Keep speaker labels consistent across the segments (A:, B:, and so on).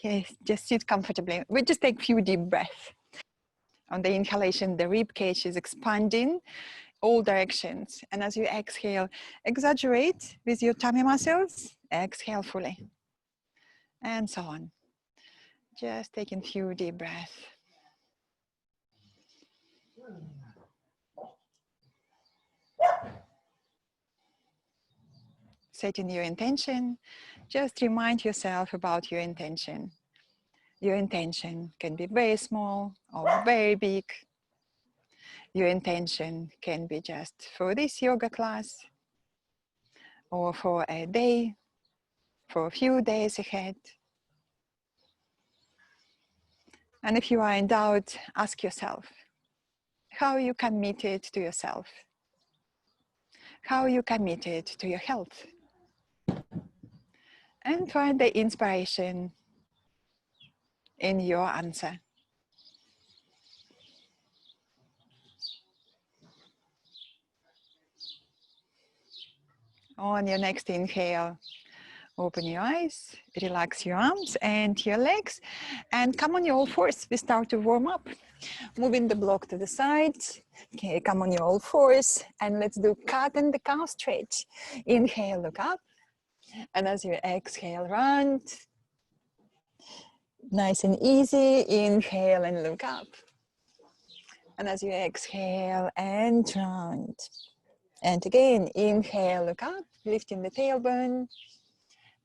A: Okay, just sit comfortably. We just take a few deep breaths. On the inhalation, the rib cage is expanding all directions. And as you exhale, exaggerate with your tummy muscles. Exhale fully. And so on. Just taking a few deep breaths. Setting your intention. Just remind yourself about your intention. Your intention can be very small or very big. Your intention can be just for this yoga class or for a day, for a few days ahead. And if you are in doubt, ask yourself, how are you committed to yourself? How are you committed to your health? And find the inspiration in your answer. On your next inhale, open your eyes, relax your arms and your legs, and come on your all fours. We start to warm up. Moving the block to the side. Okay, come on your all fours, and let's do cat and the cow stretch. Inhale, look up, and as you exhale, round. Nice and easy. Inhale and look up, and as you exhale and round. And again, inhale, look up, lifting the tailbone.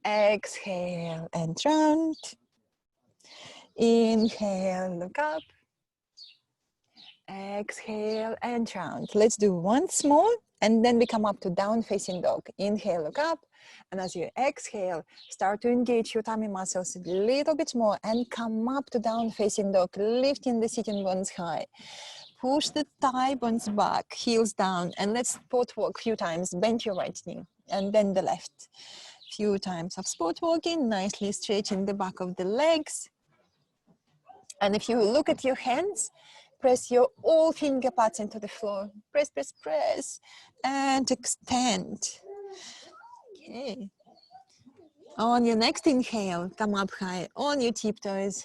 A: Exhale and round. Inhale, look up. Exhale and round. Let's do once more, and then we come up to down facing dog. Inhale, look up, and as you exhale, start to engage your tummy muscles a little bit more and come up to down facing dog, lifting the sitting bones high. Push the thigh bones back, heels down, and let's spot walk a few times. Bend your right knee and then the left. Few times of spot walking, nicely stretching the back of the legs. And if you look at your hands, press your all finger pads into the floor. Press, press, press, and extend. Okay. On your next inhale, come up high on your tiptoes.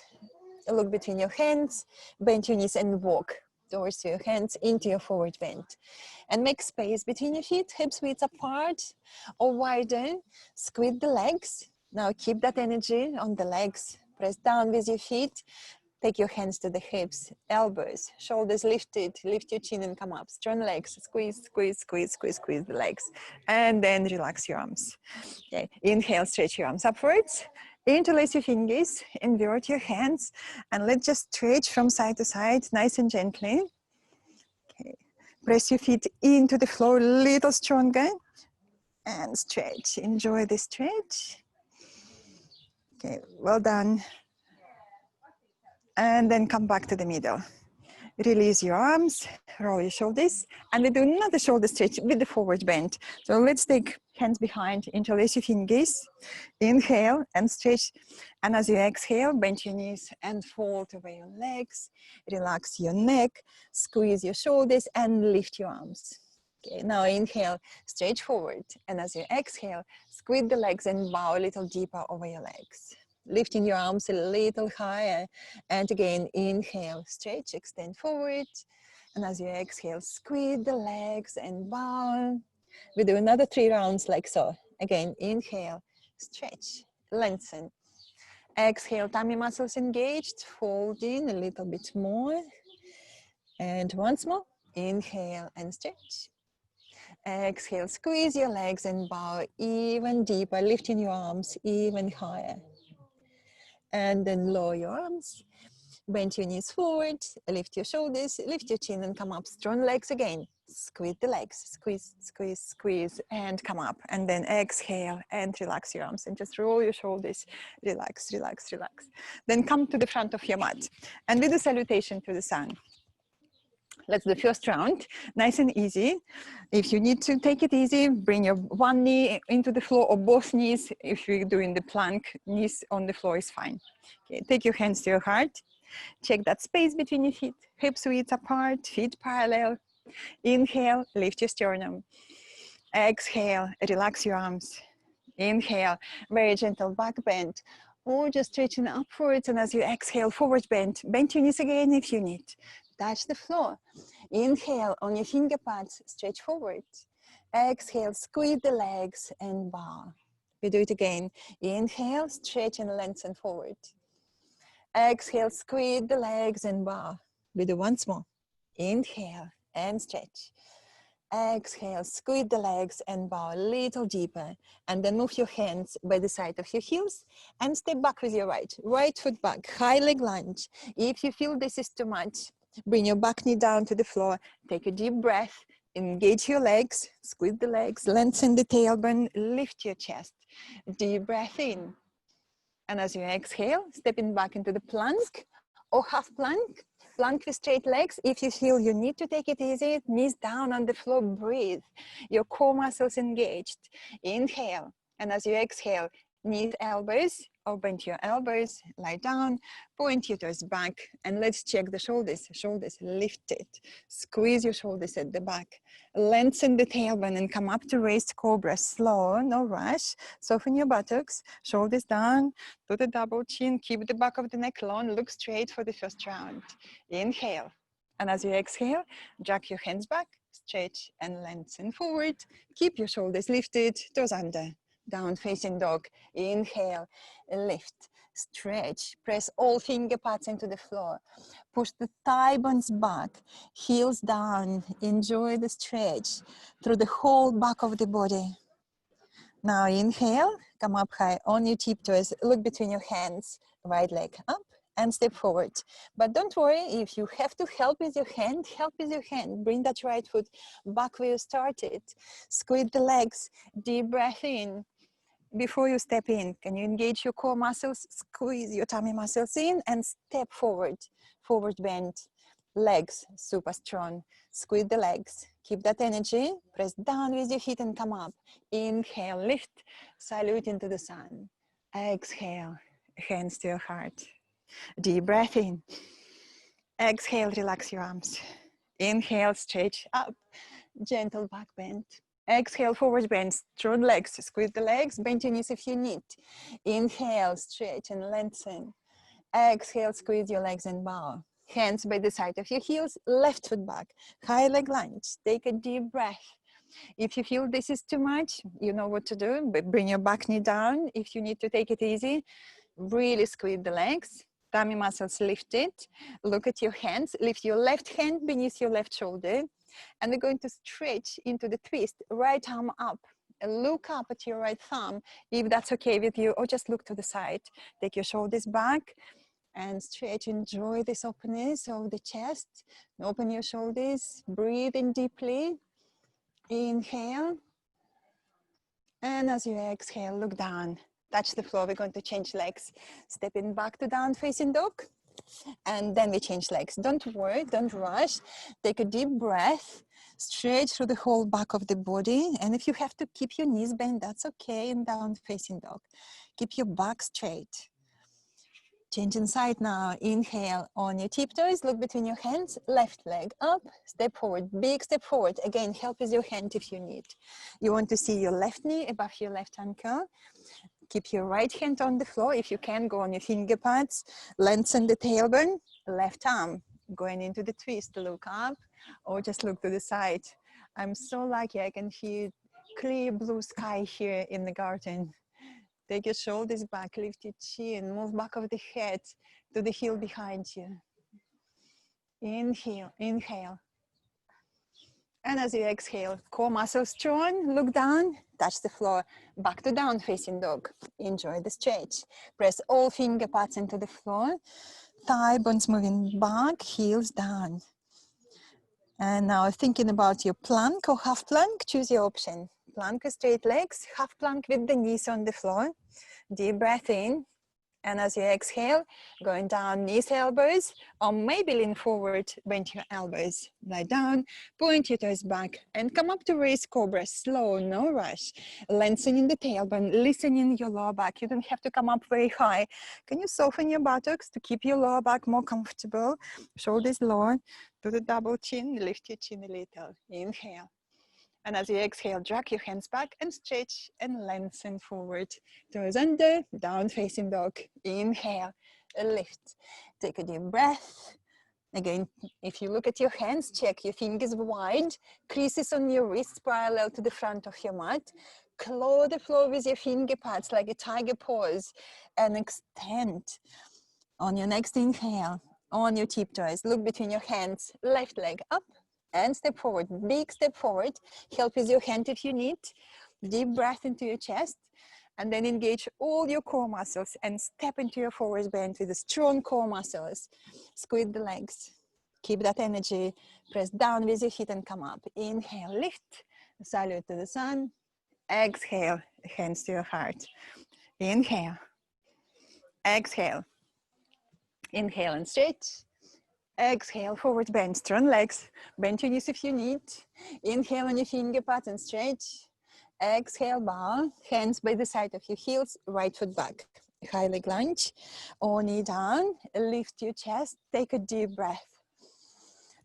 A: Look between your hands, bend your knees and walk towards your hands into your forward bend. And make space between your feet, hips width apart or wider. Squeeze the legs. Now keep that energy on the legs. Press down with your feet. Take your hands to the hips, elbows, shoulders lifted. Lift your chin and come up. Strong legs. Squeeze, squeeze, squeeze, squeeze, squeeze the legs. And then relax your arms. Okay. Inhale, stretch your arms upwards. Interlace your fingers, invert your hands, and let's just stretch from side to side, nice and gently. Okay. Press your feet into the floor a little stronger, and stretch. Enjoy the stretch. Okay, well done. And then come back to the middle. Release your arms, roll your shoulders, and we do another shoulder stretch with the forward bend. So let's take hands behind, interlace your fingers, inhale and stretch. And as you exhale, bend your knees and fold over your legs. Relax your neck, squeeze your shoulders and lift your arms. Okay, now inhale, stretch forward. And as you exhale, squeeze the legs and bow a little deeper over your legs. Lifting your arms a little higher. And again, inhale, stretch, extend forward. And as you exhale, squeeze the legs and bow. We do another 3 rounds like so. Again, inhale, stretch, lengthen. Exhale, tummy muscles engaged, folding a little bit more. And once more, inhale and stretch. Exhale, squeeze your legs and bow even deeper, lifting your arms even higher. And then lower your arms, bend your knees forward, lift your shoulders, lift your chin and come up. Strong legs again. Squeeze the legs, squeeze, squeeze, squeeze, and come up. And then exhale and relax your arms and just roll your shoulders. Relax, relax, relax. Then come to the front of your mat and do the salutation to the sun. Let's do the first round, nice and easy. If you need to take it easy, bring your one knee into the floor or both knees. If you're doing the plank, knees on the floor is fine. Okay, take your hands to your heart. Check that space between your feet, hips width apart, feet parallel. Inhale, lift your sternum. Exhale, relax your arms. Inhale, very gentle back bend. or just stretching upwards. And as you exhale, forward bend. Bend your knees again if you need. Touch the floor. Inhale on your finger pads, stretch forward. Exhale, squeeze the legs and bow. We do it again. Inhale, stretch and lengthen forward. Exhale, squeeze the legs and bow. We do once more. Inhale and stretch. Exhale, squeeze the legs and bow a little deeper. And then move your hands by the side of your heels and step back with your right foot back, high leg lunge. If you feel this is too much, bring your back knee down to the floor. Take a deep breath, engage your legs, squeeze the legs, lengthen the tailbone, lift your chest. Deep breath in. And as you exhale, stepping back into the plank or half plank. Plank with straight legs. If you feel you need to take it easy, knees down on the floor, breathe. Your core muscles engaged. Inhale. And as you exhale, knees, elbows, open your elbows, lie down, point your toes back, and let's check the shoulders. Shoulders lifted. Squeeze your shoulders at the back. Lengthen the tailbone and come up to raised cobra. Slow, no rush. Soften your buttocks, shoulders down, do the double chin, keep the back of the neck long, look straight for the first round. Inhale. And as you exhale, drag your hands back, stretch and lengthen forward. Keep your shoulders lifted, toes under. Down facing dog. Inhale, lift, stretch, press all finger pads into the floor. Push the thigh bones back, heels down. Enjoy the stretch through the whole back of the body. Now inhale, come up high on your tiptoes, look between your hands, right leg up and step forward. But don't worry, if you have to help with your hand, help with your hand. Bring that right foot back where you started. Squeeze the legs, deep breath in. Before you step in, can you engage your core muscles, squeeze your tummy muscles in and step forward, forward bend. Legs super strong, squeeze the legs, keep that energy, press down with your feet and come up. Inhale, lift, salute into the sun. Exhale, hands to your heart. Deep breath in. Exhale, relax your arms. Inhale, stretch up, gentle back bend. Exhale, forward bend, strong legs, squeeze the legs, bend your knees if you need. Inhale, stretch and lengthen. Exhale, squeeze your legs and bow. Hands by the side of your heels, left foot back, high leg lunge. Take a deep breath. If you feel this is too much, you know what to do, but bring your back knee down. If you need to take it easy, really squeeze the legs, tummy muscles lifted. Look at your hands, lift your left hand beneath your left shoulder. And we're going to stretch into the twist, right arm up. Look up at your right thumb, if that's okay with you, or just look to the side. Take your shoulders back and stretch. Enjoy this openness of the chest. Open your shoulders, breathe in deeply. Inhale. And as you exhale, look down. Touch the floor. We're going to change legs. Stepping back to down facing dog. And then we change legs. Don't worry, don't rush. Take a deep breath, stretch through the whole back of the body. And if you have to keep your knees bent, that's okay, in down facing dog. Keep your back straight. Changing side now. Inhale on your tiptoes, look between your hands, left leg up, step forward, big step forward. Again, help with your hand if you need. You want to see your left knee above your left ankle. Keep your right hand on the floor. If you can, go on your finger pads. Lengthen the tailbone. Left arm going into the twist. Look up or just look to the side. I'm so lucky I can see clear blue sky here in the garden. Take your shoulders back, lift your chin, move back of the head to the heel behind you. Inhale, inhale. And as you exhale, core muscles strong, look down, touch the floor, back to down facing dog. Enjoy the stretch. Press all finger pads into the floor, thigh bones moving back, heels down. And now thinking about your plank or half plank, choose your option. Plank with straight legs, half plank with the knees on the floor. Deep breath in. And as you exhale, going down, knees, elbows, or maybe lean forward, bend your elbows, lie down, point your toes back, and come up to raised cobra, slow, no rush. Lengthening the tailbone, listening your lower back. You don't have to come up very high. Can you soften your buttocks to keep your lower back more comfortable? Shoulders lower, do the double chin, lift your chin a little. Inhale. And as you exhale, drag your hands back and stretch and lengthen forward. Toes under, down facing dog. Inhale, lift. Take a deep breath. Again, if you look at your hands, check your fingers wide, creases on your wrists parallel to the front of your mat. Claw the floor with your finger pads like a tiger pose and extend. On your next inhale, on your tiptoes, look between your hands, left leg up and step forward, big step forward. Help with your hand if you need. Deep breath into your chest. And then engage all your core muscles and step into your forward bend with the strong core muscles. Squeeze the legs. Keep that energy. Press down with your feet and come up. Inhale, lift. Salute to the sun. Exhale, hands to your heart. Inhale. Exhale. Inhale and stretch. Exhale, forward bend. Strong legs. Bend your knees if you need. Inhale on your finger pads and stretch. Exhale, bow, hands by the side of your heels, right foot back. High leg lunge, or knee down, lift your chest, take a deep breath.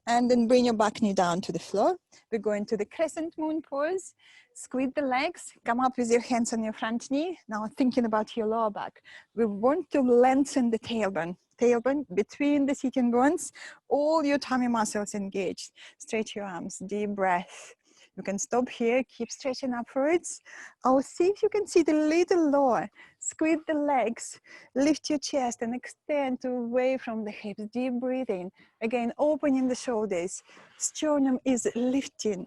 A: And then bring your back knee down to the floor. We're going to the crescent moon pose. Squeeze the legs, come up with your hands on your front knee. Now thinking about your lower back. We want to lengthen the tailbone. Tailbone between the sitting bones, all your tummy muscles engaged. Stretch your arms, deep breath. You can stop here, keep stretching upwards. Or see if you can sit a little lower. Squeeze the legs, lift your chest and extend away from the hips. Deep breathing. Again, opening the shoulders. Sternum is lifting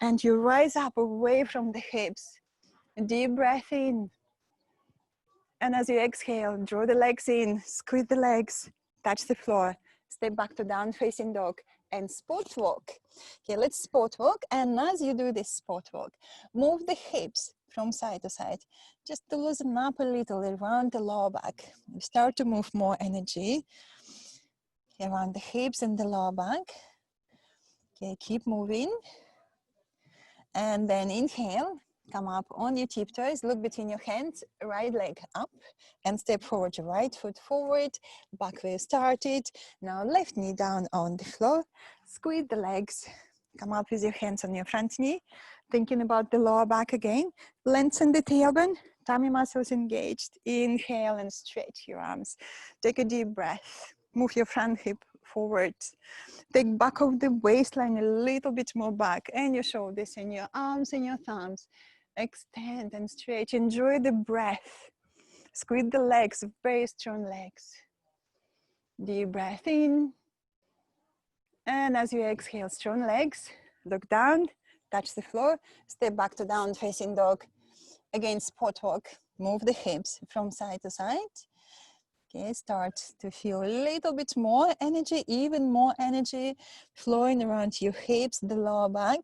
A: and you rise up away from the hips. Deep breath in. And as you exhale, draw the legs in, squeeze the legs, touch the floor. Step back to down facing dog and spot walk. Okay, let's spot walk. And as you do this spot walk, move the hips from side to side, just to loosen up a little around the lower back. You start to move more energy around the hips and the lower back. Okay, keep moving. And then inhale, come up on your tiptoes, look between your hands, right leg up and step forward, your right foot forward, back where you started. Now left knee down on the floor, squeeze the legs, come up with your hands on your front knee, thinking about the lower back again, lengthen the tailbone, tummy muscles engaged. Inhale and stretch your arms. Take a deep breath, move your front hip forward. Take back of the waistline a little bit more back and your shoulders and your arms and your thumbs. Extend and stretch. Enjoy the breath. Squeeze the legs, very strong legs. Deep breath in. And as you exhale, strong legs. Look down, touch the floor. Step back to down facing dog. Again, spot walk. Move the hips from side to side. Okay, start to feel a little bit more energy, even more energy flowing around your hips, the lower back.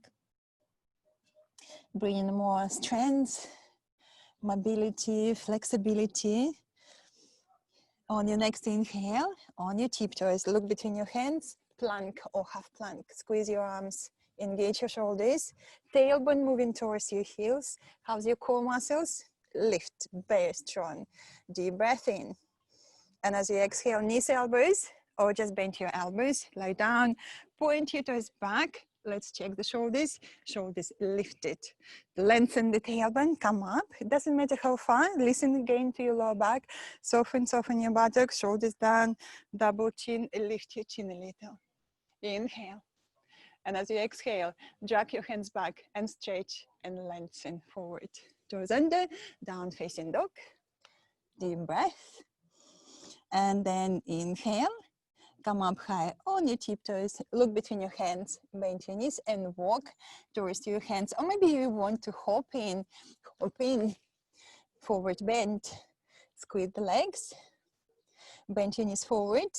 A: Bring in more strength, mobility, flexibility. On your next inhale, on your tiptoes, look between your hands, plank or half plank. Squeeze your arms, engage your shoulders, tailbone moving towards your heels. How's your core muscles? Lift, very strong. Deep breath in. And as you exhale, knees, elbows, or just bend your elbows, lie down, point your toes back. Let's check the shoulders. Shoulders lifted. Lengthen the tailbone, come up. It doesn't matter how far. Listen again to your lower back. Soften your buttocks, shoulders down, double chin, lift your chin a little. Inhale. And as you exhale, drag your hands back and stretch and lengthen forward. Toes under, down facing dog. Deep breath. And then inhale, come up high on your tiptoes, look between your hands, bend your knees and walk towards your hands. Or maybe you want to hop in, forward bend, squeeze the legs, bend your knees forward,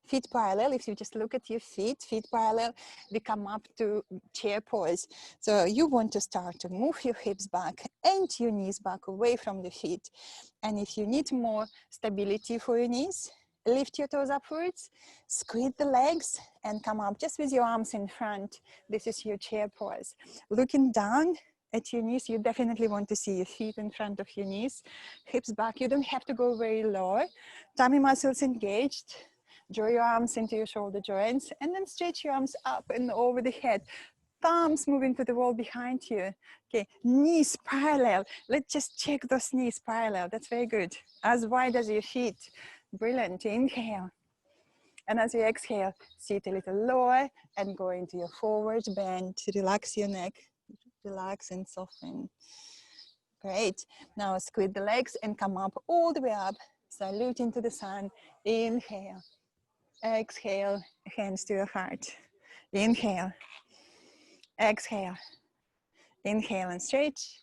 A: feet parallel. If you just look at your feet parallel, they come up to chair pose. So you want to start to move your hips back and your knees back away from the feet. And if you need more stability for your knees, lift your toes upwards, squeeze the legs and come up just with your arms in front. This is your chair pose. Looking down at your knees, you definitely want to see your feet in front of your knees, hips back. You don't have to go very low. Tummy muscles engaged. Draw your arms into your shoulder joints and then stretch your arms up and over the head. thumbs moving to the wall behind you. Okay, knees parallel. Let's just check those knees parallel. That's very good. As wide as your feet. Brilliant. Inhale. And as you exhale, sit a little lower and go into your forward bend. Relax your neck. Relax and soften. Great. Now squeeze the legs and come up all the way up. Salute into the sun. Inhale. Exhale. Hands to your heart. Inhale. Exhale. Inhale and stretch.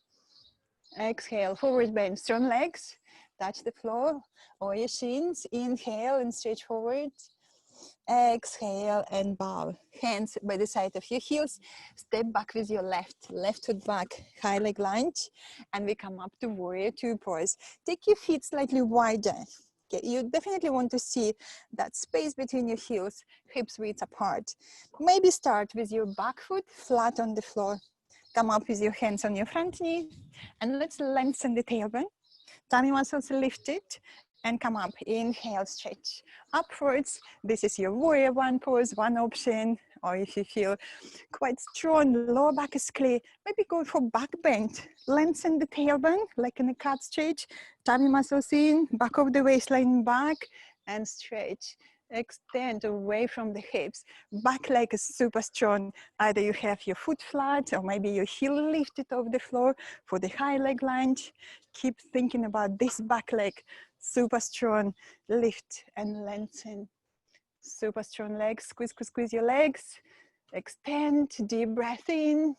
A: Exhale, forward bend, strong legs. Touch the floor or your shins. Inhale and stretch forward. Exhale and bow. Hands by the side of your heels. Step back with your left foot back. High leg lunge. And we come up to warrior two pose. Take your feet slightly wider. Okay, you definitely want to see that space between your heels, hips width apart. Maybe start with your back foot flat on the floor. Come up with your hands on your front knee. And let's lengthen the tailbone. Tummy muscles lifted. And come up. Inhale, stretch upwards. This is your warrior one pose, one option. Or if you feel quite strong, lower back is clear, maybe go for back bend. Lengthen the tailbone like in a cat stretch. Tummy muscles in, back of the waistline back, and stretch. Extend away from the hips. Back leg is super strong. Either you have your foot flat or maybe your heel lifted off the floor for the high leg lunge. Keep thinking about this back leg. Super strong. Lift and lengthen. Super strong legs. Squeeze, squeeze, squeeze your legs. Extend. Deep breath in.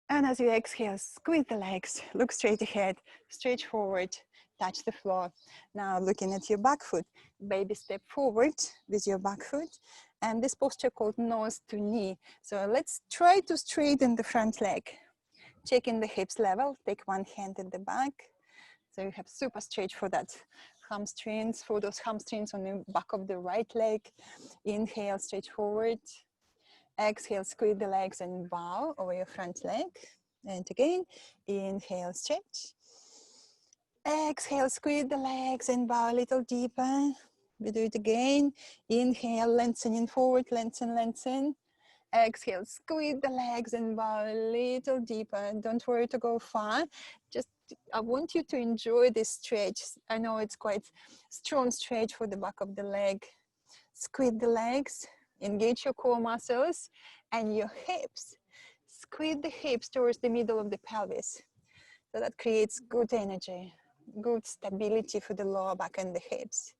A: And as you exhale, squeeze the legs. Look straight ahead. Stretch forward. Touch the floor. Now looking at your back foot. Baby step forward with your back foot. And this posture called nose to knee. So let's try to straighten the front leg. Checking the hips level. Take one hand at the back. So you have super stretch for that hamstrings, for those hamstrings on the back of the right leg. Inhale, stretch forward. Exhale, squeeze the legs and bow over your front leg. And again, inhale, stretch. Exhale, squeeze the legs and bow a little deeper. We do it again. Inhale, lengthening forward, lengthen, lengthen. Exhale, squeeze the legs and bow a little deeper. Don't worry to go far. Just, I want you to enjoy this stretch. I know it's quite strong stretch for the back of the leg. Squeeze the legs, engage your core muscles and your hips. Squeeze the hips towards the middle of the pelvis. So that creates good energy, good stability for the lower back and the hips.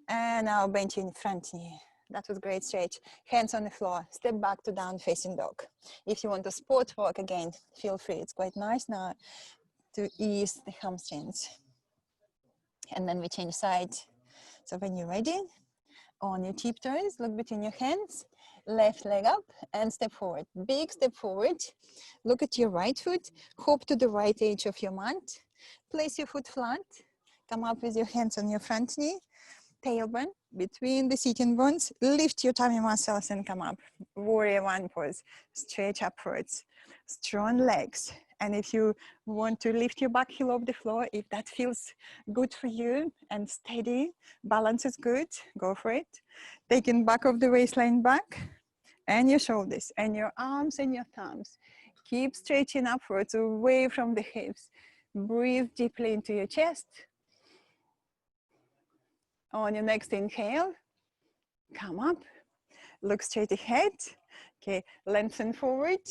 A: And now bend your front knee. That was great stretch. Hands on the floor. Step back to down facing dog. If you want to sport walk again, feel free. It's quite nice now to ease the hamstrings. And then we change sides. So when you're ready, on your tiptoes, look between your hands, left leg up and step forward. Big step forward. Look at your right foot. Hop to the right edge of your mat. Place your foot flat. Come up with your hands on your front knee. Tailbone between the sitting bones. Lift your tummy muscles and come up. Warrior one pose. Stretch upwards. Strong legs. And if you want to lift your back heel off the floor, if that feels good for you and steady, balance is good, go for it. Taking back of the waistline back and your shoulders and your arms and your thumbs. Keep stretching upwards away from the hips. Breathe deeply into your chest. On your next inhale, come up, look straight ahead. Okay, lengthen forward,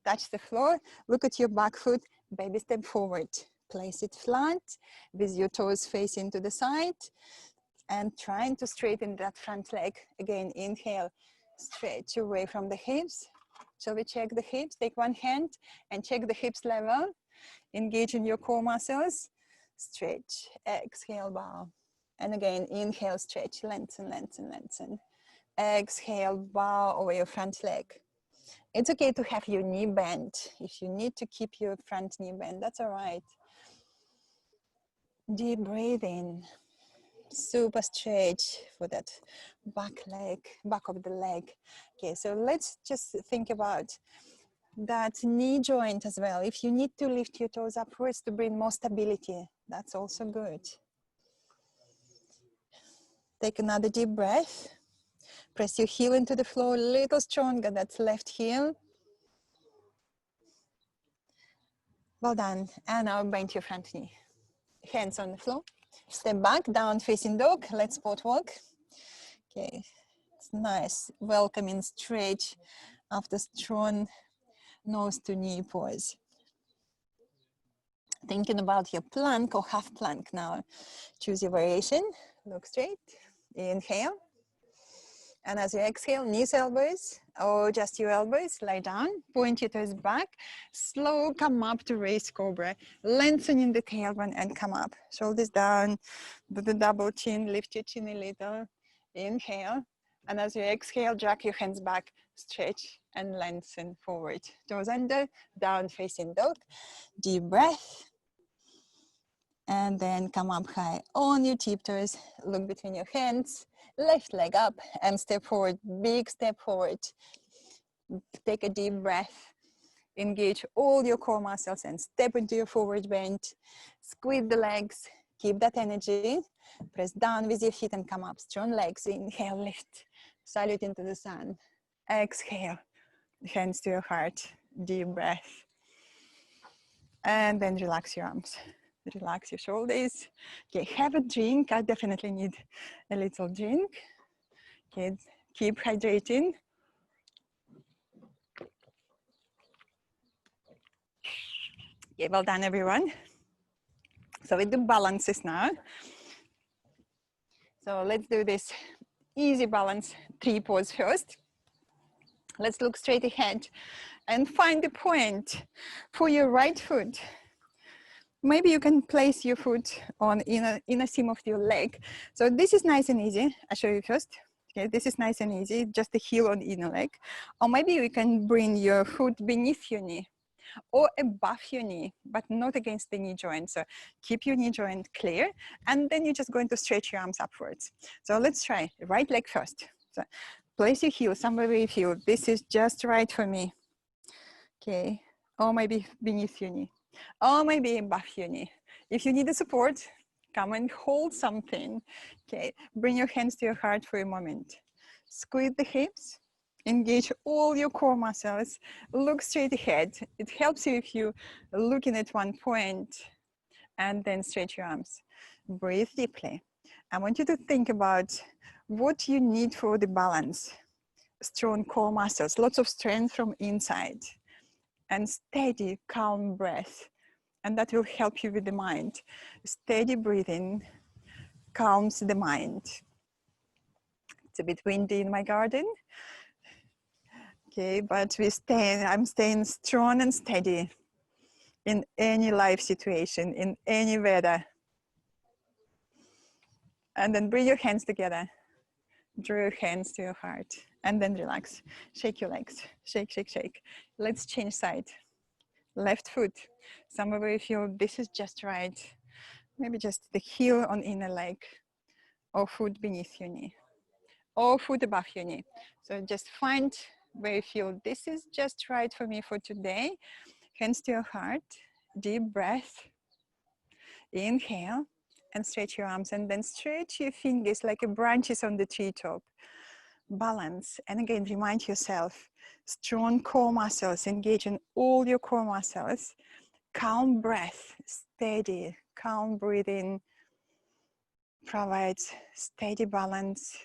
A: touch the floor, look at your back foot, baby step forward. Place it flat with your toes facing to the side and trying to straighten that front leg. Again, inhale, stretch away from the hips. Shall we check the hips? Take one hand and check the hips level. Engage in your core muscles. Stretch, exhale, bow. And again, inhale, stretch, lengthen, lengthen, lengthen. Exhale, bow over your front leg. It's okay to have your knee bent. If you need to keep your front knee bent, that's all right. Deep breathing. Super stretch for that back leg, back of the leg. Okay, so let's just think about that knee joint as well. If you need to lift your toes upwards to bring more stability, that's also good. Take another deep breath. Press your heel into the floor a little stronger, that's left heel. Well done, and now bend your front knee. Hands on the floor. Step back, down facing dog. Let's spot walk. Okay, it's nice, welcoming stretch after strong nose to knee pose. Thinking about your plank or half plank now. Choose your variation, look straight, inhale. And as you exhale, knees, elbows, or just your elbows, lie down, point your toes back, slow come up to raise cobra, lengthening the tailbone and come up. Shoulders down, do the double chin, lift your chin a little, inhale. And as you exhale, drag your hands back, stretch and lengthen forward. Toes under, down facing dog, deep breath. And then come up high on your tiptoes, look between your hands, left leg up and step forward, big step forward. Take a deep breath, engage all your core muscles and step into your forward bend. Squeeze the legs, keep that energy. Press down with your feet and come up, strong legs, inhale, lift, salute into the sun. Exhale, hands to your heart, deep breath. And then relax your arms. Relax your shoulders. Okay, have a drink. I definitely need a little drink. Okay, keep hydrating. Okay, well done, everyone. So we do balances now. So let's do this easy balance, 3 pose first. Let's look straight ahead and find the point for your right foot. Maybe you can place your foot on inner seam of your leg. So this is nice and easy. I'll show you first. Okay, this is nice and easy, just the heel on inner leg. Or maybe you can bring your foot beneath your knee or above your knee, but not against the knee joint. So keep your knee joint clear, and then you're just going to stretch your arms upwards. So let's try right leg first. So place your heel somewhere where you feel this is just right for me. Okay, or maybe beneath your knee. Or maybe above your knee. If you need the support, come and hold something. Okay, bring your hands to your heart for a moment. Squeeze the hips, engage all your core muscles, look straight ahead. It helps you if you're looking at one point and then stretch your arms. Breathe deeply. I want you to think about what you need for the balance. Strong core muscles, lots of strength from inside. And steady, calm breath. And that will help you with the mind. Steady breathing calms the mind. It's a bit windy in my garden. Okay, but I'm staying strong and steady in any life situation, in any weather. And then bring your hands together. Draw your hands to your heart. And then relax. Shake your legs. Shake, shake, shake. Let's change side. Left foot, somewhere where you feel this is just right. Maybe just the heel on inner leg, or foot beneath your knee, or foot above your knee. So just find where you feel this is just right for me for today. Hands to your heart, deep breath. Inhale and stretch your arms, and then stretch your fingers like branches on the treetop. Balance, and again, remind yourself, strong core muscles, engage in all your core muscles. Calm breath, steady, calm breathing provides steady balance,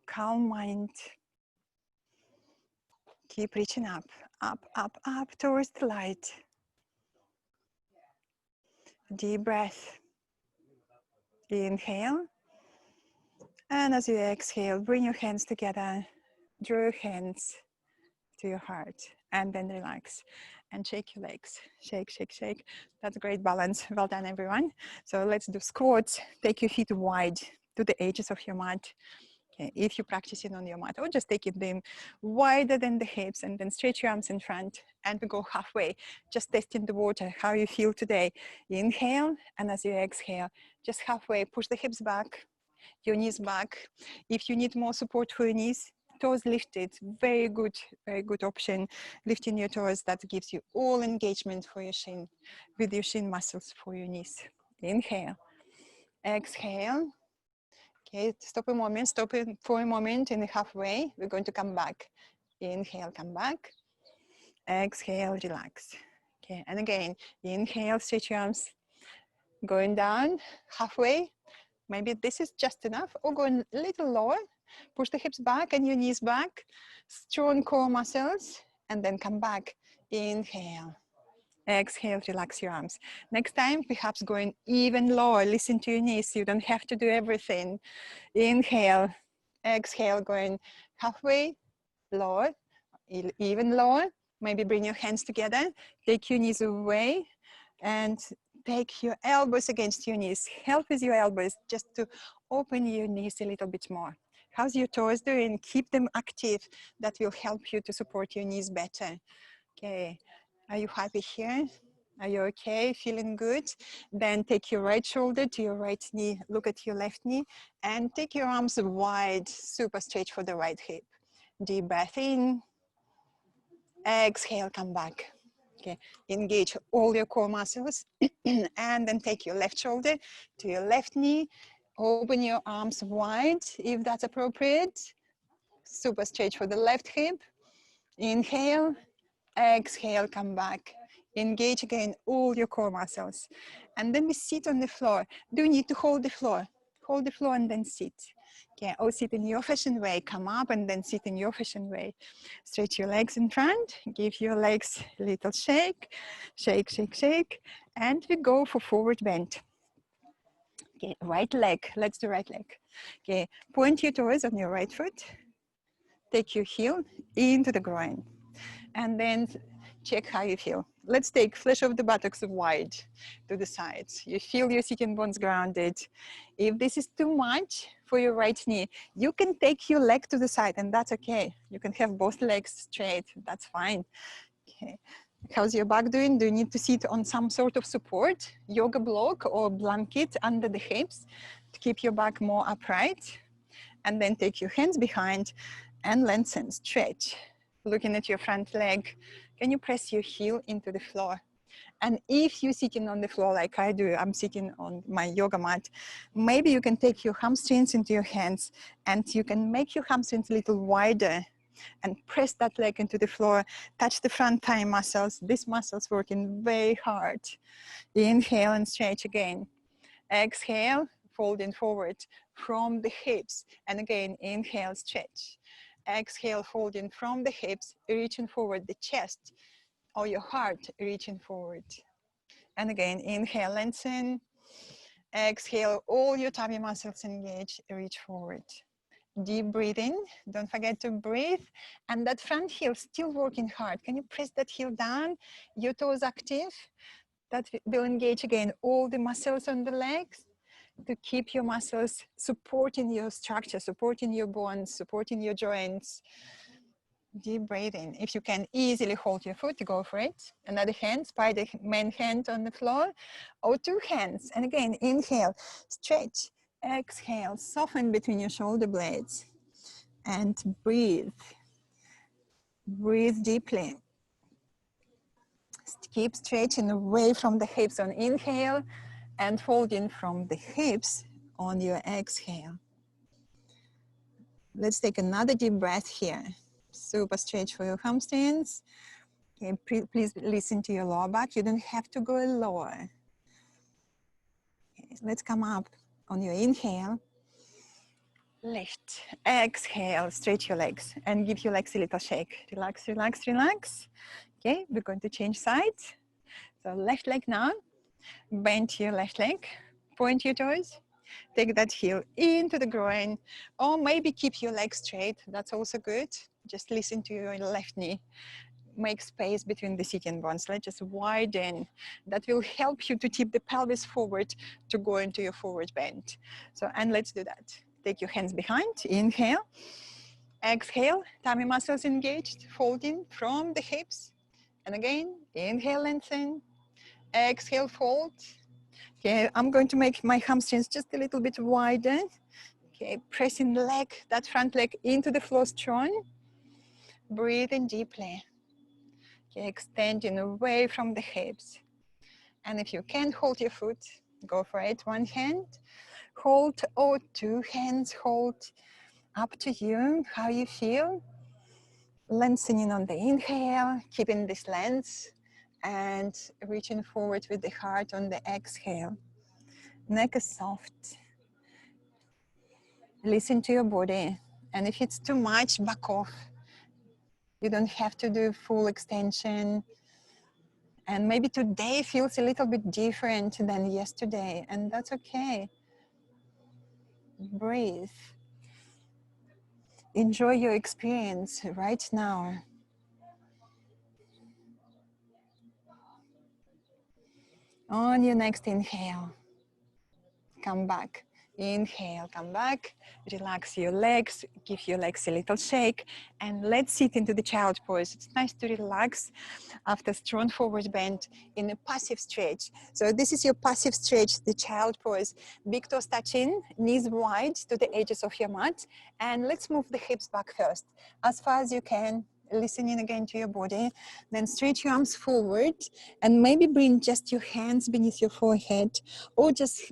A: calm mind. Keep reaching up, up, up, up towards the light. Deep breath. Inhale. And as you exhale, bring your hands together, draw your hands to your heart, and then relax and shake your legs. Shake, shake, shake. That's great balance. Well done, everyone. So let's do squats. Take your feet wide to the edges of your mat. Okay, if you're practicing on your mat, or just taking them wider than the hips, and then stretch your arms in front, and we go halfway, just testing the water, how you feel today. Inhale, and as you exhale, just halfway, push the hips back, your knees back. If you need more support for your knees, toes lifted, very good option. Lifting your toes, that gives you all engagement for your shin, with your shin muscles for your knees. Inhale, exhale, Okay, stop a moment, stop it for a moment in the halfway. We're going to come back. Inhale, come back. Exhale, relax. Okay, and again, inhale, stretch your arms. Going down, halfway. Maybe this is just enough, or going a little lower. Push the hips back and your knees back. Strong core muscles, and then come back. Inhale. Exhale, relax your arms. Next time, perhaps going even lower. Listen to your knees. You don't have to do everything. Inhale. Exhale, going halfway, lower, even lower. Maybe bring your hands together. Take your knees away and take your elbows against your knees. Help with your elbows just to open your knees a little bit more. How's your toes doing? Keep them active. That will help you to support your knees better. Okay, are you happy here? Are you okay? Feeling good? Then take your right shoulder to your right knee. Look at your left knee and take your arms wide, super straight for the right hip. Deep breath in. Exhale, come back. Okay, engage all your core muscles and then take your left shoulder to your left knee. Open your arms wide if that's appropriate. Super straight for the left hip. Inhale, exhale, come back. Engage again all your core muscles. And then we sit on the floor. Do you need to hold the floor? Hold the floor and then sit. Okay, or sit in your fashion way. Come up and then sit in your fashion way. Stretch your legs in front. Give your legs a little shake. Shake, shake, shake. And we go for forward bend. Okay, right leg. Let's do right leg. Okay, point your toes on your right foot. Take your heel into the groin. And then check how you feel. Let's take flesh of the buttocks wide to the sides. You feel your sitting bones grounded. If this is too much for your right knee, you can take your leg to the side and that's okay. You can have both legs straight, that's fine. Okay. How's your back doing? Do you need to sit on some sort of support, yoga block or blanket under the hips to keep your back more upright? And then take your hands behind and lengthen, stretch. Looking at your front leg, can you press your heel into the floor? And if you're sitting on the floor like I do, I'm sitting on my yoga mat, maybe you can take your hamstrings into your hands and you can make your hamstrings a little wider and press that leg into the floor, touch the front thigh muscles. These muscles working very hard. Inhale and stretch again. Exhale, folding forward from the hips. And again, inhale, stretch. Exhale, folding from the hips, reaching forward, the chest or your heart reaching forward. And again, inhale, lengthen. Exhale, all your tummy muscles engage, reach forward. Deep breathing, don't forget to breathe. And that front heel still working hard. Can you press that heel down? Your toes active. That will engage again all the muscles on the legs to keep your muscles supporting your structure, supporting your bones, supporting your joints. Deep breathing. If you can easily hold your foot, go for it. Another hand, by the main hand on the floor, or two hands. And again, inhale, stretch, exhale, soften between your shoulder blades. And breathe. Breathe deeply. Keep stretching away from the hips on inhale and folding from the hips on your exhale. Let's take another deep breath here. Super stretch for your hamstrings. Okay, please listen to your lower back. You don't have to go lower. Okay, let's come up on your inhale. Lift, exhale, stretch your legs and give your legs a little shake. Relax, relax, relax. Okay, we're going to change sides. So left leg now, bend your left leg, point your toes, take that heel into the groin, or maybe keep your legs straight. That's also good. Just listen to your left knee. Make space between the sitting bones. Let's just widen. That will help you to tip the pelvis forward to go into your forward bend. So, and let's do that. Take your hands behind, inhale, exhale, tummy muscles engaged, folding from the hips. And again, inhale, lengthen, exhale, fold. Okay, I'm going to make my hamstrings just a little bit wider. Okay, pressing the leg, that front leg into the floor strong. Breathing deeply. Okay, extending away from the hips. And if you can't hold your foot, go for it. One hand. hold, or two hands hold. Up to you, how you feel. Lengthening on the inhale, keeping this length, and reaching forward with the heart on the exhale. Neck is soft. Listen to your body, and if it's too much, back off. You don't have to do full extension. And maybe today feels a little bit different than yesterday, and that's okay. Breathe. Enjoy your experience right now. On your next inhale, come back. Inhale, come back, relax your legs, give your legs a little shake, and let's sit into the child pose. It's nice to relax after strong forward bend in a passive stretch. So this is your passive stretch, the child pose. Big toes touching, knees wide to the edges of your mat, and let's move the hips back first, as far as you can, listening again to your body. Then stretch your arms forward, and maybe bring just your hands beneath your forehead, or just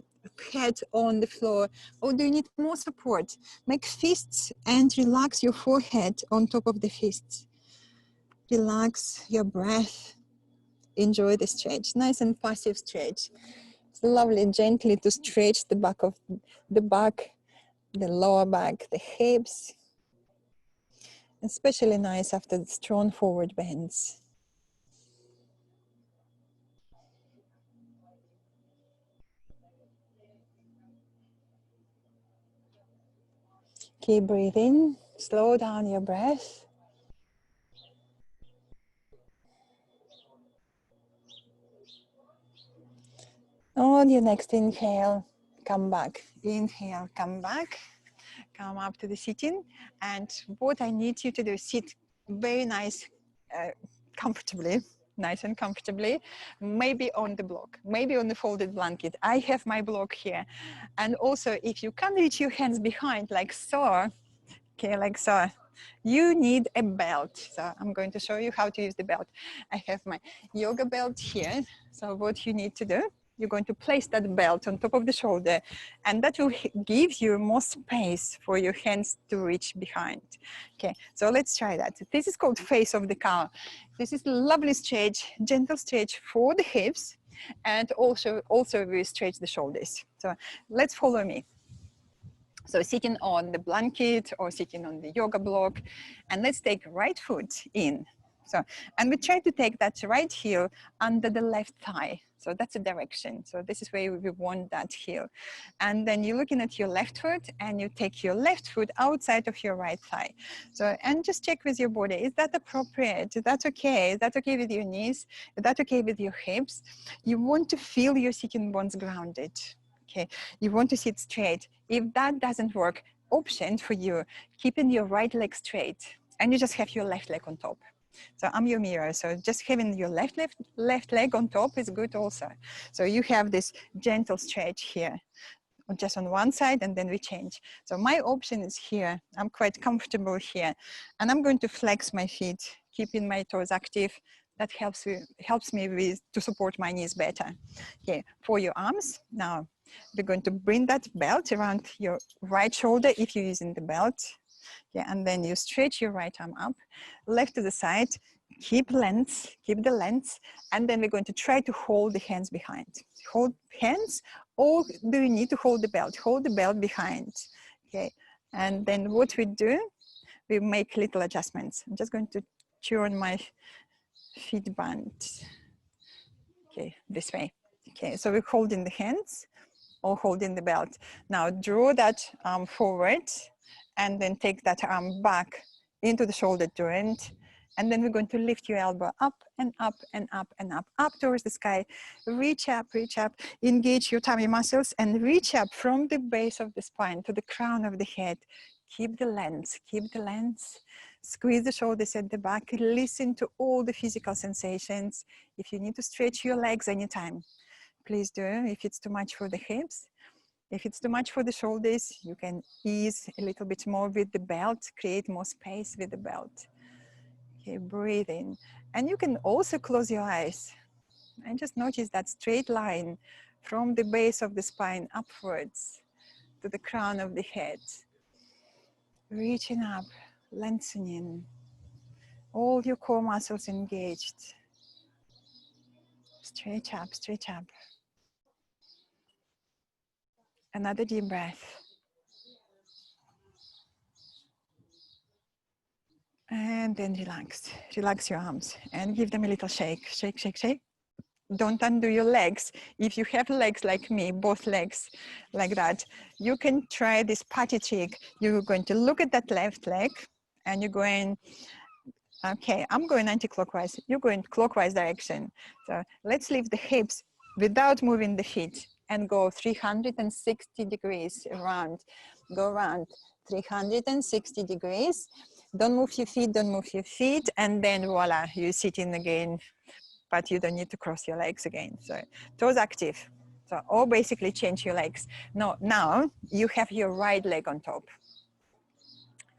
A: head on the floor, or do you need more support? Make fists and relax your forehead on top of the fists. Relax your breath. Enjoy the stretch. Nice and passive stretch. It's lovely, gently to stretch the back of the back, the lower back, the hips. Especially nice after the strong forward bends. Keep breathing. Slow down your breath. On your next inhale, come back. Inhale, come back. Come up to the sitting. And what I need you to do, sit very nice, comfortably, nice and comfortably, maybe on the block, maybe on the folded blanket. I have my block here. And also, if you can't reach your hands behind, like so, okay, like so, you need a belt. So I'm going to show you how to use the belt. I have my yoga belt here. So what you need to do, you're going to place that belt on top of the shoulder, and that will give you more space for your hands to reach behind. Okay, so let's try that. This is called face of the cow. This is a lovely stretch, gentle stretch for the hips, and also we stretch the shoulders. So let's follow me. So sitting on the blanket or sitting on the yoga block, and let's take right foot in. So, and we try to take that right heel under the left thigh. So that's the direction. So this is where we want that heel. And then you're looking at your left foot, and you take your left foot outside of your right thigh. So, and just check with your body, is that appropriate? Is that okay? Is that okay with your knees? Is that okay with your hips? You want to feel your sitting bones grounded. Okay, you want to sit straight. If that doesn't work, option for you, keeping your right leg straight, and you just have your left leg on top. So I'm your mirror, so just having your left leg on top is good also. So you have this gentle stretch here, just on one side, and then we change. So my option is here. I'm quite comfortable here, and I'm going to flex my feet, keeping my toes active. That helps me to support my knees better. Okay, for your arms, now we're going to bring that belt around your right shoulder if you're using the belt. Yeah, and then you stretch your right arm up, left to the side, keep the length, and then we're going to try to hold the hands behind. Hold hands, or do you need to hold the belt? Hold the belt behind, okay? And then what we do, we make little adjustments. I'm just going to turn my feet band, okay, this way. Okay, so we're holding the hands or holding the belt. Now draw that arm forward, and then take that arm back into the shoulder joint. And then we're going to lift your elbow up and up and up and up towards the sky. Reach up, engage your tummy muscles, and reach up from the base of the spine to the crown of the head. Keep the length, Squeeze the shoulders at the back. Listen to all the physical sensations. If you need to stretch your legs anytime, please do. If it's too much for the hips, if it's too much for the shoulders, you can ease a little bit more with the belt, create more space with the belt. Okay, breathe in. And you can also close your eyes and just notice that straight line from the base of the spine upwards. to the crown of the head. Reaching up, lengthening. All your core muscles engaged. Stretch up, stretch up. Another deep breath. And then relax. Relax your arms and give them a little shake. Shake, shake, shake. Don't undo your legs. If you have legs like me, both legs like that, you can try this party trick. You're going to look at that left leg and you're going, okay, I'm going anti-clockwise. You're going clockwise direction. So let's leave the hips without moving the feet and go 360 degrees around. Go around 360 degrees. Don't move your feet, don't move your feet. And then voila, you're sitting again, but you don't need to cross your legs again. So toes active. So, or basically change your legs. No, now you have your right leg on top.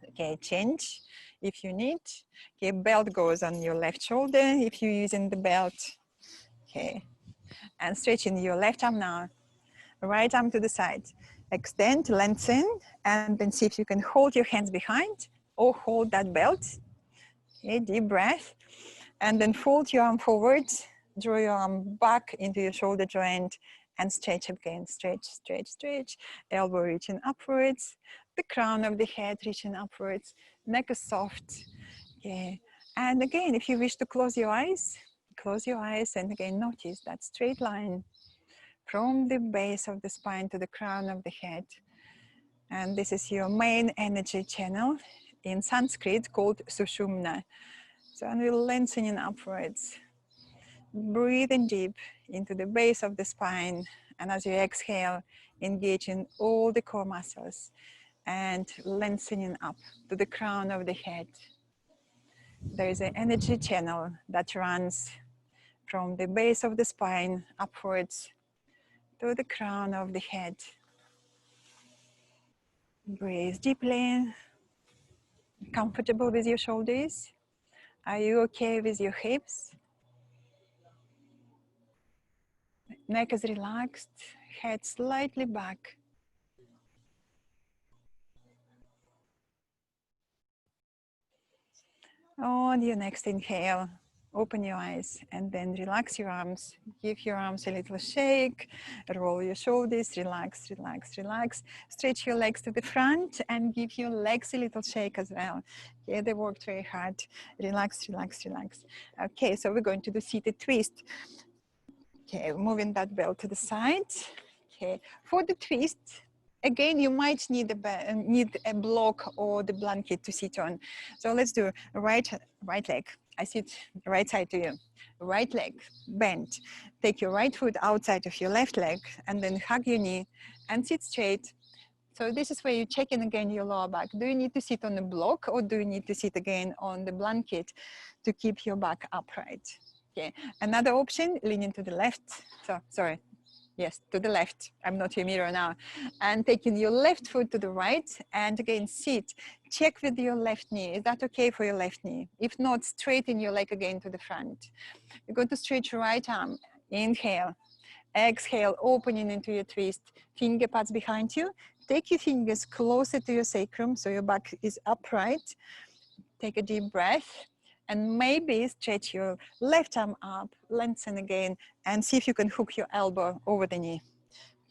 A: Okay, change if you need. Okay, belt goes on your left shoulder if you're using the belt. Okay, and stretching your left arm now. Right arm to the side. Extend, lengthen, and then see if you can hold your hands behind or hold that belt. Okay, deep breath. And then fold your arm forward, draw your arm back into your shoulder joint and stretch again. Stretch, stretch, stretch. Elbow reaching upwards, the crown of the head reaching upwards, neck is soft. Okay. And again, if you wish to close your eyes and again notice that straight line from the base of the spine to the crown of the head. And this is your main energy channel in Sanskrit called Sushumna. So, and we're lengthening upwards. Breathing deep into the base of the spine. And as you exhale, engaging all the core muscles and lengthening up to the crown of the head. There is an energy channel that runs from the base of the spine upwards to the crown of the head. Breathe deeply. Comfortable with your shoulders? Are you okay with your hips? Neck is relaxed, head slightly back. On your next inhale, open your eyes and then relax your arms. Give your arms a little shake, roll your shoulders, relax, relax, relax. Stretch your legs to the front and give your legs a little shake as well. Okay, they worked very hard. Relax, relax, relax. Okay, so we're going to do seated twist. Okay, moving that belt to the side. Okay, for the twist, again, you might need a block or the blanket to sit on. So let's do right leg. I sit right side to you. Right leg, bend. Take your right foot outside of your left leg and then hug your knee and sit straight. So this is where you're checking again your lower back. Do you need to sit on the block or do you need to sit again on the blanket to keep your back upright? Okay, another option, leaning to the left. So, sorry. Yes, to the left. I'm not your mirror now. And taking your left foot to the right and again sit. Check with your left knee. Is that okay for your left knee? If not, straighten your leg again to the front. You're going to stretch your right arm. Inhale. Exhale, opening into your twist. Finger pads behind you. Take your fingers closer to your sacrum so your back is upright. Take a deep breath. And maybe stretch your left arm up, lengthen again, and see if you can hook your elbow over the knee.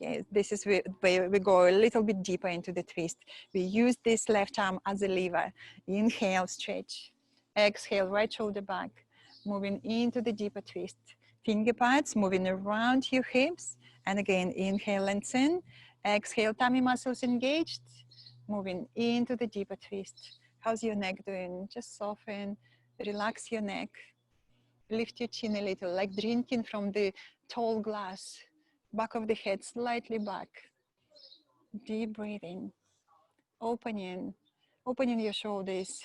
A: Okay, this is where we go a little bit deeper into the twist. We use this left arm as a lever. Inhale, stretch. Exhale, right shoulder back. Moving into the deeper twist. Finger pads moving around your hips. And again, inhale, lengthen. Exhale, tummy muscles engaged. Moving into the deeper twist. How's your neck doing? Just soften. Relax your neck, lift your chin a little, like drinking from the tall glass, back of the head slightly back. Deep breathing, opening your shoulders,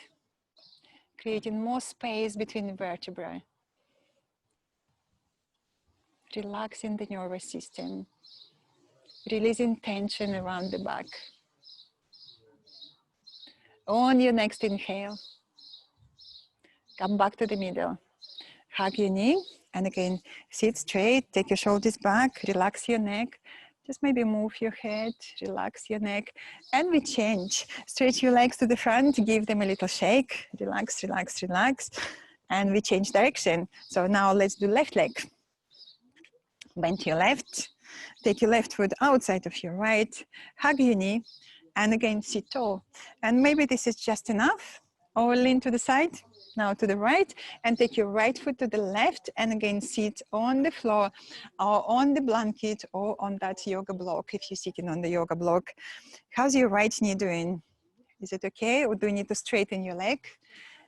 A: creating more space between the vertebrae, relaxing the nervous system, releasing tension around the back. On your next inhale, come back to the middle. Hug your knee and again, sit straight, take your shoulders back, relax your neck. Just maybe move your head, relax your neck, and we change. Stretch your legs to the front, give them a little shake. Relax, relax, relax. And we change direction. So now let's do left leg. Bend your left, take your left foot outside of your right, hug your knee, and again sit tall. And maybe this is just enough, or lean to the side, now to the right, and take your right foot to the left, and again sit on the floor, or on the blanket, or on that yoga block, if you're sitting on the yoga block. How's your right knee doing? Is it okay, or do you need to straighten your leg?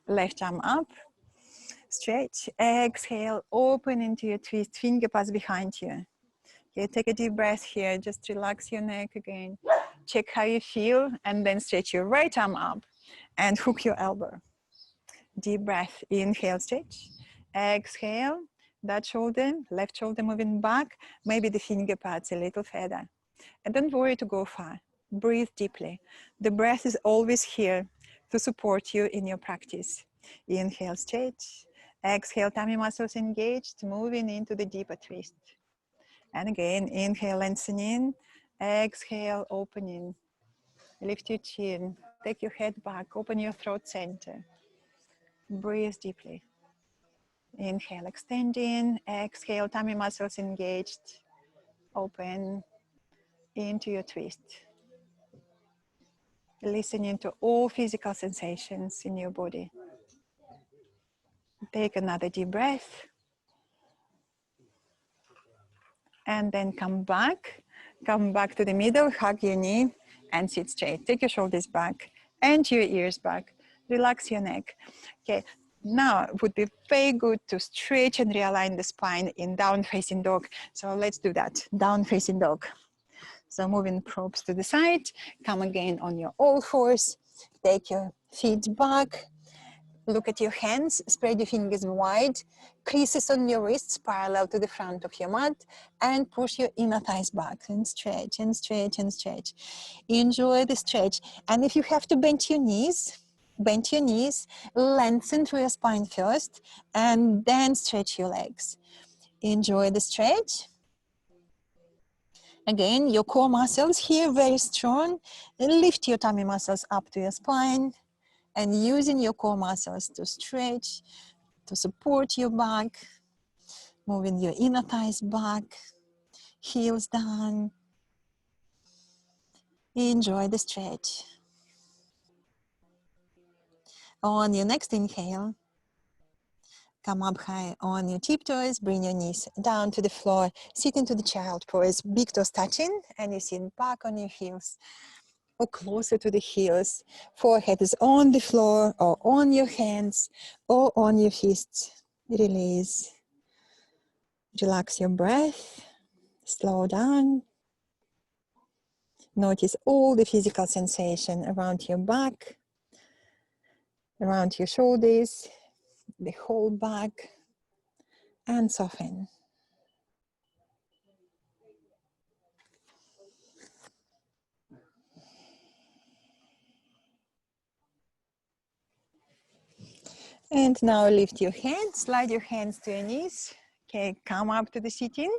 A: Left arm up, stretch, exhale, open into your twist, finger pass behind you. Okay, take a deep breath here, just relax your neck again. Check how you feel, and then stretch your right arm up and hook your elbow. Deep breath, inhale, stretch. Exhale, that shoulder, left shoulder moving back, maybe the finger pads a little further. And don't worry to go far, breathe deeply. The breath is always here to support you in your practice. Inhale, stretch. Exhale, tummy muscles engaged, moving into the deeper twist. And again, inhale, lengthening. Exhale, opening. Lift your chin, take your head back, open your throat center. Breathe deeply. Inhale, extending. Exhale, tummy muscles engaged. Open into your twist. Listening to all physical sensations in your body. Take another deep breath. And then come back to the middle, hug your knee and sit straight. Take your shoulders back and your ears back. Relax your neck. Okay, now it would be very good to stretch and realign the spine in down facing dog. So let's do that, down facing dog. So moving probes to the side, come again on your all fours, take your feet back. Look at your hands, spread your fingers wide, creases on your wrists parallel to the front of your mat, and push your inner thighs back and stretch and stretch and stretch. Enjoy the stretch. And if you have to bend your knees, lengthen through your spine first, and then stretch your legs. Enjoy the stretch. Again, your core muscles here very strong. Lift your tummy muscles up to your spine. And using your core muscles to stretch, to support your back, moving your inner thighs back, heels down. Enjoy the stretch. On your next inhale, come up high on your tiptoes, bring your knees down to the floor, sit into the child pose, big toes touching, and you sit back on your heels or closer to the heels. Forehead is on the floor or on your hands or on your fists. Release. Relax your breath. Slow down. Notice all the physical sensation around your back, around your shoulders, the whole back, and soften. And now lift your hands, slide your hands to your knees. Okay, come up to the sitting.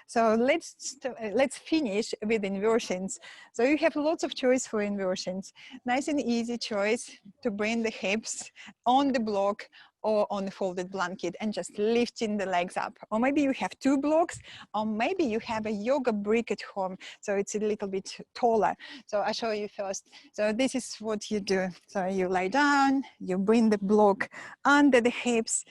A: So let's finish with inversions. So you have lots of choice for inversions. Nice and easy choice to bring the hips on the block or on the folded blanket and just lifting the legs up. Or maybe you have two blocks, or maybe you have a yoga brick at home, so it's a little bit taller. So I'll show you first. So this is what you do. So you lie down, you bring the block under the hips,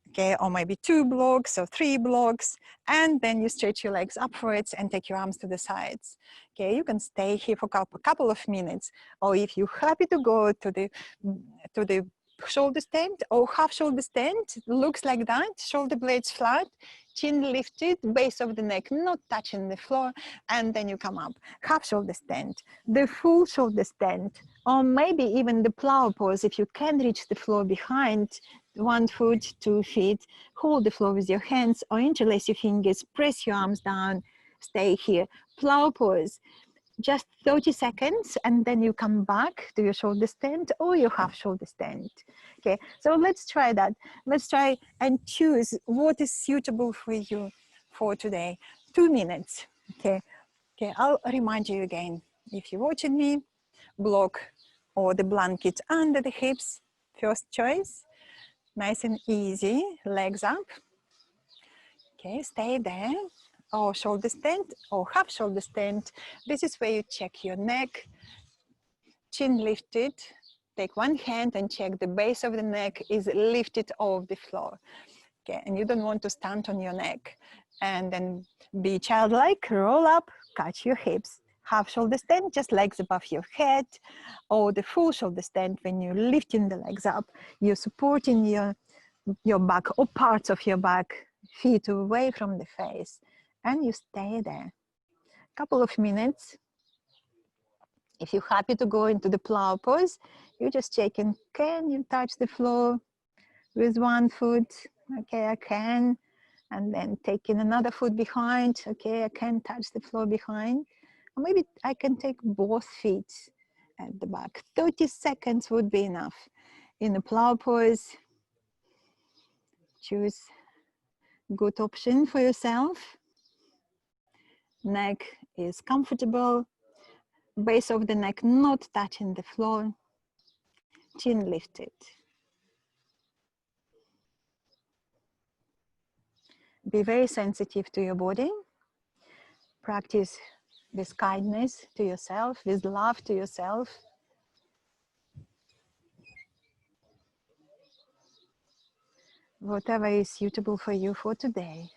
A: okay, or maybe two blocks or three blocks, and then you stretch your legs upwards and take your arms to the sides. Okay, you can stay here for a couple of minutes, or if you're happy to go to the shoulder stand or half shoulder stand, looks like that, shoulder blades flat, chin lifted, base of the neck not touching the floor, and then you come up. Half shoulder stand, the full shoulder stand, or maybe even the plow pose if you can reach the floor behind, 1 foot, 2 feet, hold the floor with your hands or interlace your fingers, press your arms down, stay here. Plow pose, just 30 seconds, and then you come back to your shoulder stand or your half shoulder stand. Okay, so let's try that. Let's try and choose what is suitable for you for today. 2 minutes, okay? Okay, I'll remind you again, if you're watching me, block or the blanket under the hips, first choice. Nice and easy, legs up. Okay, stay there. Or shoulder stand or half shoulder stand. This is where you check your neck, chin lifted. Take one hand and check the base of the neck is lifted off the floor. Okay, and you don't want to stand on your neck. And then be childlike, roll up, catch your hips. Half shoulder stand, just legs above your head, or the full shoulder stand when you're lifting the legs up. You're supporting your back or parts of your back, feet away from the face, and you stay there. Couple of minutes. If you're happy to go into the plow pose, you're just checking, can you touch the floor with one foot? Okay, I can. And then taking another foot behind. Okay, I can touch the floor behind. Or maybe I can take both feet at the back. 30 seconds would be enough. In the plow pose, choose good option for yourself. Neck is comfortable. Base of the neck not touching the floor. Chin lifted. Be very sensitive to your body. Practice with kindness to yourself, with love to yourself. Whatever is suitable for you for today.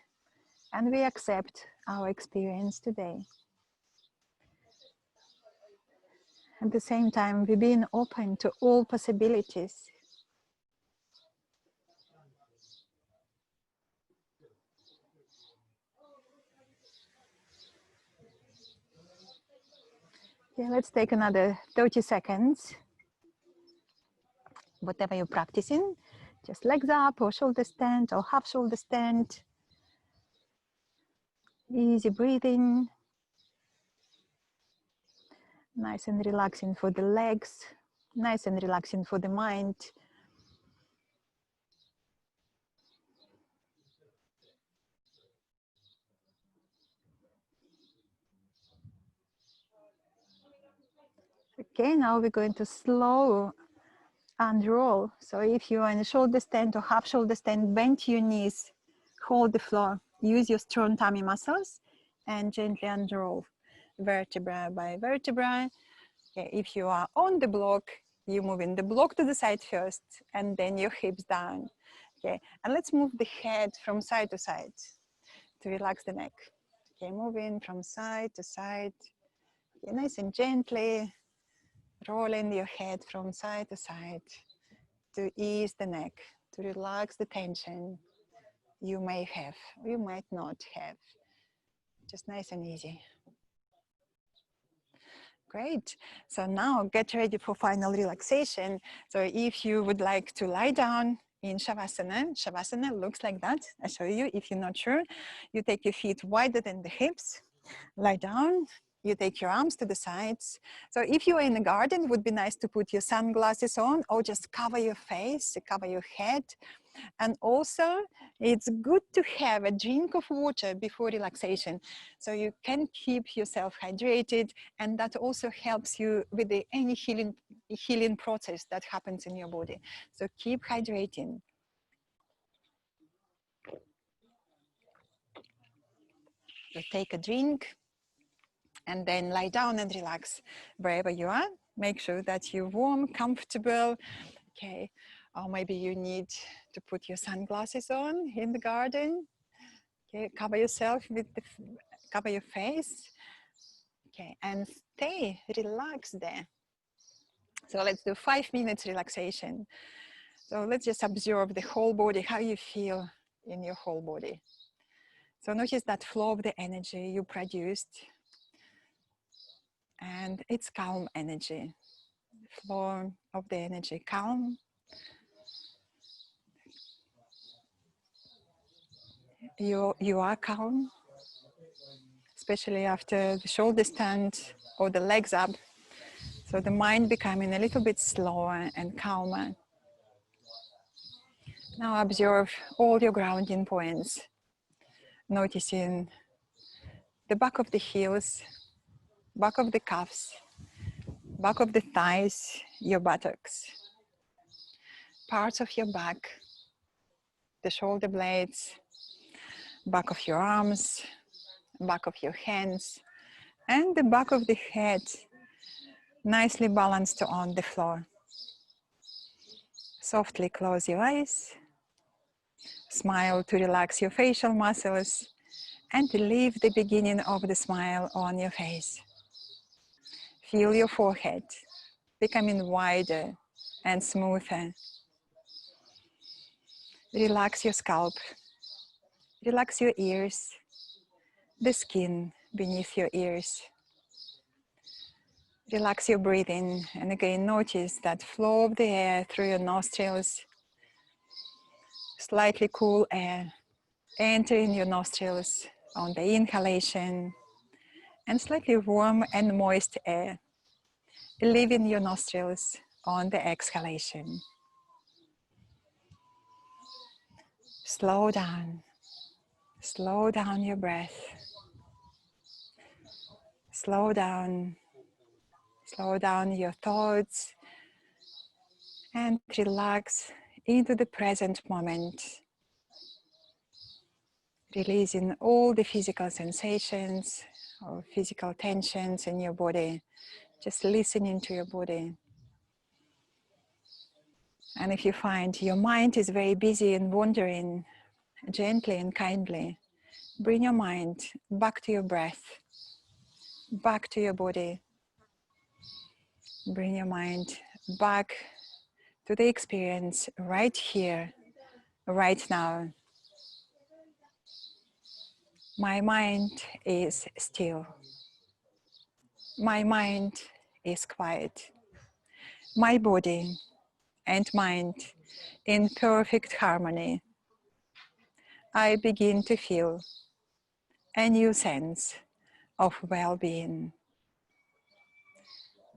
A: And we accept our experience today. At the same time, we're being open to all possibilities. Okay, let's take another 30 seconds. Whatever you're practicing, just legs up or shoulder stand or half shoulder stand. Easy breathing. Nice and relaxing for the legs. Nice and relaxing for the mind. Okay, now we're going to slow unroll. So if you are in a shoulder stand or half shoulder stand, bend your knees, hold the floor, use your strong tummy muscles and gently unroll vertebra by vertebra. Okay, if you are on the block, you moving the block to the side first and then your hips down. Okay, and let's move the head from side to side to relax the neck. Okay, moving from side to side. Okay, nice and gently rolling your head from side to side to ease the neck, to relax the tension you may have, or you might not have. Just nice and easy. Great. So now get ready for final relaxation. So if you would like to lie down in Savasana, Savasana looks like that. I'll show you if you're not sure. You take your feet wider than the hips, lie down. You take your arms to the sides. So if you are in the garden, it would be nice to put your sunglasses on or just cover your face, cover your head. And also, it's good to have a drink of water before relaxation. So you can keep yourself hydrated, and that also helps you with any healing process that happens in your body. So keep hydrating. So take a drink and then lie down and relax wherever you are. Make sure that you're warm, comfortable. Okay, or maybe you need to put your sunglasses on in the garden. Okay, cover yourself with cover your face. Okay, and stay relaxed there. So let's do 5 minutes relaxation. So let's just observe the whole body, how you feel in your whole body. So notice that flow of the energy you produced. And it's calm energy. Flow of the energy, calm. You are calm, especially after the shoulder stand or the legs up. So the mind becoming a little bit slower and calmer. Now observe all your grounding points, noticing the back of the heels, back of the calves, back of the thighs, your buttocks, parts of your back, the shoulder blades, back of your arms, back of your hands, and the back of the head, nicely balanced on the floor. Softly close your eyes, smile to relax your facial muscles, and leave the beginning of the smile on your face. Feel your forehead becoming wider and smoother. Relax your scalp, relax your ears, the skin beneath your ears. Relax your breathing, and again notice that flow of the air through your nostrils. Slightly cool air entering your nostrils on the inhalation, and slightly warm and moist air leaving your nostrils on the exhalation. Slow down your breath. Slow down your thoughts, and relax into the present moment, releasing all the physical sensations or physical tensions in your body, just listening to your body. And if you find your mind is very busy and wandering, gently and kindly, bring your mind back to your breath, back to your body. Bring your mind back to the experience right here, right now. My mind is still. My mind is quiet. My body and mind in perfect harmony. I begin to feel a new sense of well-being.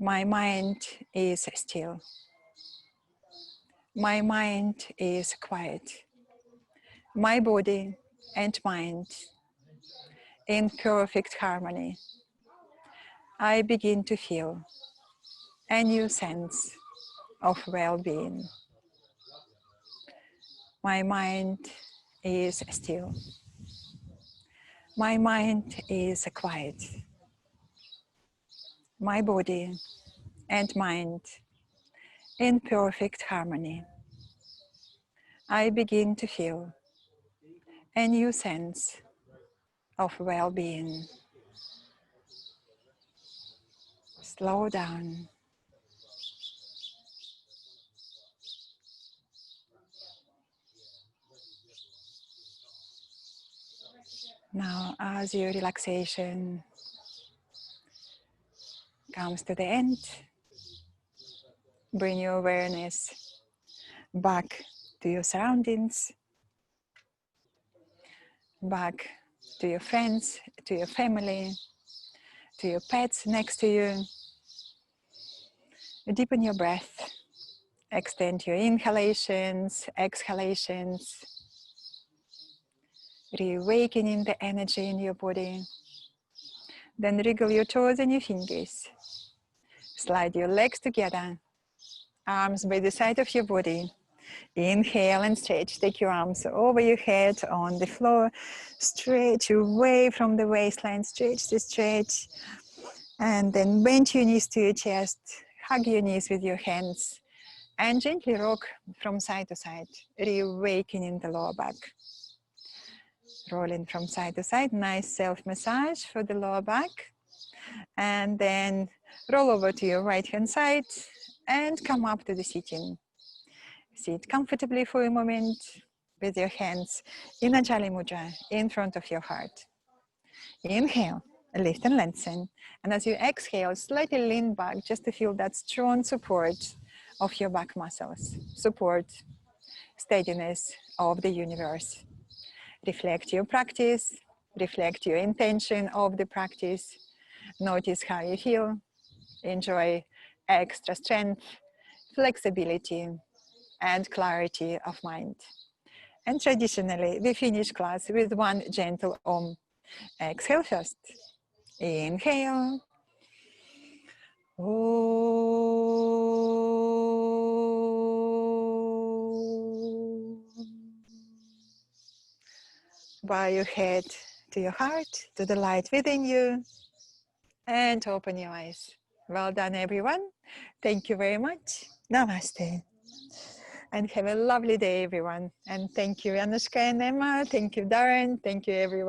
A: My mind is still. My mind is quiet. My body and mind in perfect harmony. I begin to feel a new sense of well-being. My mind is still. My mind is quiet. My body and mind in perfect harmony. I begin to feel a new sense of well-being. Slow down. Now, as your relaxation comes to the end, bring your awareness back to your surroundings, back to your friends, to your family, to your pets next to you. Deepen your breath. Extend your inhalations, exhalations. Reawakening the energy in your body. Then wriggle your toes and your fingers. Slide your legs together. Arms by the side of your body. Inhale and stretch. Take your arms over your head on the floor. Stretch away from the waistline. Stretch the stretch. And then bend your knees to your chest. Hug your knees with your hands. And gently rock from side to side. Reawakening the lower back. Rolling from side to side. Nice self-massage for the lower back. And then roll over to your right hand side. And come up to the sitting. Sit comfortably for a moment with your hands in a Jali Mudra in front of your heart. Inhale, lift and lengthen. And as you exhale, slightly lean back just to feel that strong support of your back muscles. Support, steadiness of the universe. Reflect your practice, reflect your intention of the practice. Notice how you feel. Enjoy extra strength, flexibility, and clarity of mind. And traditionally, we finish class with one gentle Om. Exhale first. Inhale. Bow your head to your heart, to the light within you, and open your eyes. Well done, everyone. Thank you very much. Namaste. And have a lovely day, everyone. And thank you, Anushka and Emma. Thank you, Darren. Thank you, everyone.